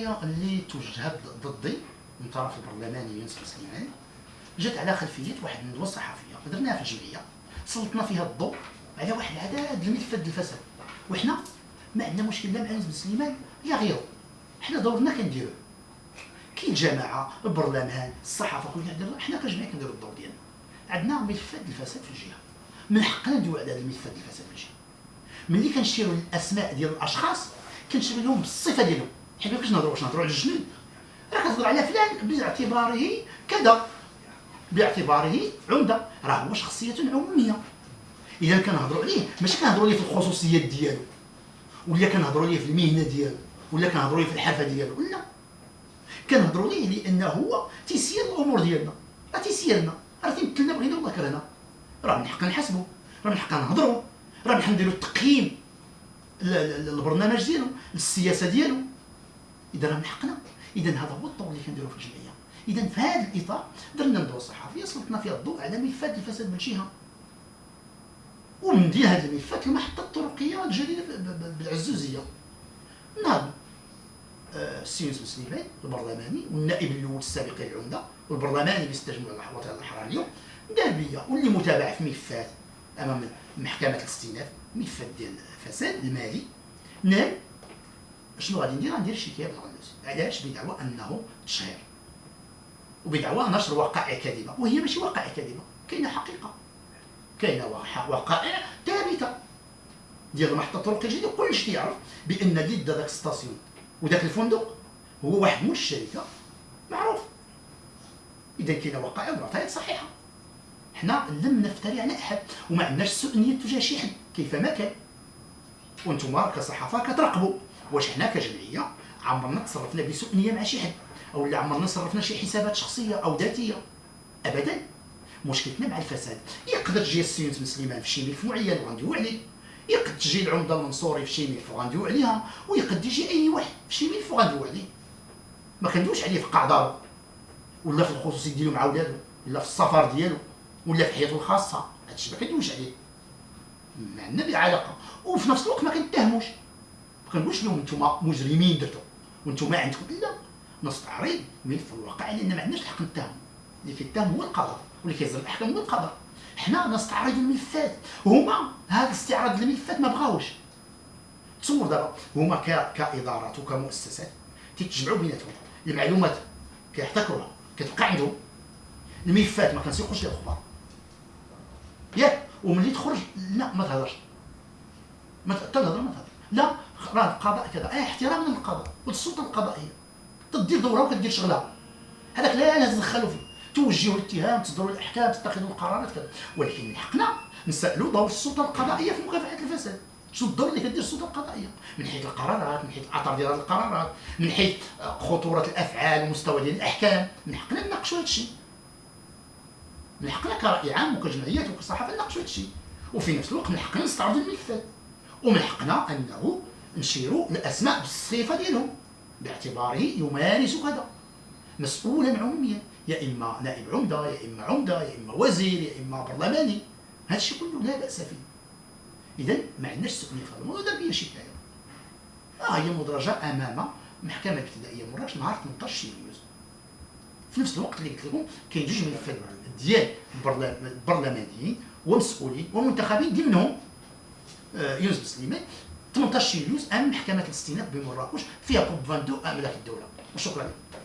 القضيه اللي توجهت ضدي من طرف البرلماني يونس سليمان جات على خلفيه واحد الندوه صحفيه درناها في الجمعيه، سلطنا فيها الضوء على واحد العدد الملفات الفساد. وحنا ما عندنا مشكل لا مع يونس سليمان لا غيره، حنا دورنا كنديروه. كاين جماعه البرلمان الصحافه كلنا عندنا، حنا كجمعيه كنديروا الدور ديالنا. عندنا ملفات الفساد في الجهه، من حقنا ندويو على هذه الملفات الفساد في الجهه. ملي كنشيروا الاسماء ديال الاشخاص كنشيروا لهم بالصفه ديالهم، حيت ما كنهضروا واش نهضروا على الجنود، راه كتهضر على فلان باعتباره كذا، باعتباره عمده، راه هو شخصيه عموميه. اذا كنهضروا عليه ماشي كنهضروا ليه في الخصوصيات ديالو، ولا كنهضروا ليه في المهنه ديالو، ولا كنهضروا ليه في الحرفه ديالو، لا كنهضروا ليه لانه هو تيسير الامور ديالنا، راه تيسيرنا، راه تيمثلنا بغينا ولا كرهنا، راه من حقنا نحاسبوا، راه من حقنا نهضروا، راه من حقنا نديروا التقييم البرنامج ديالو، السياسه ديالو، اذا راه من حقنا. اذا هذا هو الدور اللي كنديروا في الجمعيه. اذا في هذا الاطار درنا ندوه صحفيه سلطنا فيها الضوء على ملفات الفساد من جهه، ومن ديال هذه الملفات المحطه الطرقيه الجديده بالعزوزيه. ناض السي يونس سليمان البرلماني والنائب الاول السابق للعمده والبرلماني باستجمع الوطن الاحرار اليوم دار بيا، واللي متابع في ملفات امام محكمه الاستئناف، ملفات ديال الفساد المالي، نال شنو غادي ندير؟ غندير شكايه بالغلوس. علاش؟ بدعوى انه تشهير وبدعوى نشر وقائع كاذبه، وهي ماشي وقائع كاذبه، كاينه حقيقه، كاينه وقائع ثابته ديال المحطه الطرقيه الجديده. كلشي تيعرف بان اللي دا داك الستاسيون وداك الفندق هو واحد من الشركه معروف. اذا كاينه وقائع ومعطيات صحيحه، حنا لم نفتري على احد وما عندناش سوء نيه تجاه شي حد كيفما كان، وانتم كصحافه كتراقبوا واش حنا كجمعيه عمرنا تصرفنا بسوء نيه مع شي حد، او لا عمرنا صرفنا شي حسابات شخصيه او ذاتيه، ابدا. مشكلتنا مع الفساد. يقدر تجي السي يونس سليمان في شي ملف معين وغندويو عليه، يقد تجي العمده المنصوري في شي ملف وغندويو عليها، ويقد يجي اي واحد في شي ملف وغندويو عليه. ما كندويوش عليه في قاع دارو ولا في الخصوصي ديالو مع ولادو ولا في السفر ديالو ولا في حياته الخاصه، هادشي ما كندويوش عليه، ما عندنا به علاقه. وفي نفس الوقت ما كنتهموش، ما كنقولش لهم نتوما مجرمين درتو وانتوما عندكم، لا، نستعرض ملف الواقع لان ما عندناش الحق نتهم. اللي كيتهم هو القضاء واللي كيصدر الاحكام هو القضاء. حنا نستعرض الملفات، هما هذا استعراض الملفات ما بغاوش. تصور دابا هما كادارات وكمؤسسات تيتجمعوا بيناتهم، المعلومات كيحتكروها كتبقى عندهم، الملفات ما كنسيقوش لها الخبار ياك، وملي تخرج لا ما تهضرش، ما تهضر ما تهضر، لا راه القضاء كذا، احتراما للقضاء والسلطه القضائيه تدير دورها وكدير شغلها، هذاك لا تدخلوا فيه، توجهوا الاتهام، تصدروا الاحكام، تتخذوا القرارات كذا. ولكن من حقنا نسالوا دور السلطه القضائيه في مكافحه الفساد. شنو الدور اللي كدير السلطه القضائيه من حيث القرارات، من حيث الاثار ديال القرارات، من حيث خطوره الافعال ومستوى ديال الاحكام. من حقنا نناقشوا هذا الشيء، من حقنا كرأي عام وكجمعيات وكصحافه نناقشوا هذا الشيء، وفي نفس الوقت من حقنا نستعرضوا الملفات، ومن حقنا انه نشيروا الاسماء بالصفه ديالهم باعتباره يمارس كذا مسؤولا عموميا، يا اما نائب عمده يا اما عمده يا اما وزير يا اما برلماني، هذا الشيء كله لا باس فيه. اذا ما عندناش سوء نيه في هذا الموضوع. دار بيا شكايه هي مدرجه امام محكمه ابتدائيه مراكش نهار 18 يوليو. في نفس الوقت اللي قلت لكم كاين جوج ملفات ديال البرلمانيين ومسؤولين ومنتخبين ضمنهم يونس سليمان 18 يوليو امام محكمه الاستئناف بمراكش فيها كوب 22 املاك الدوله. وشكرا لكم.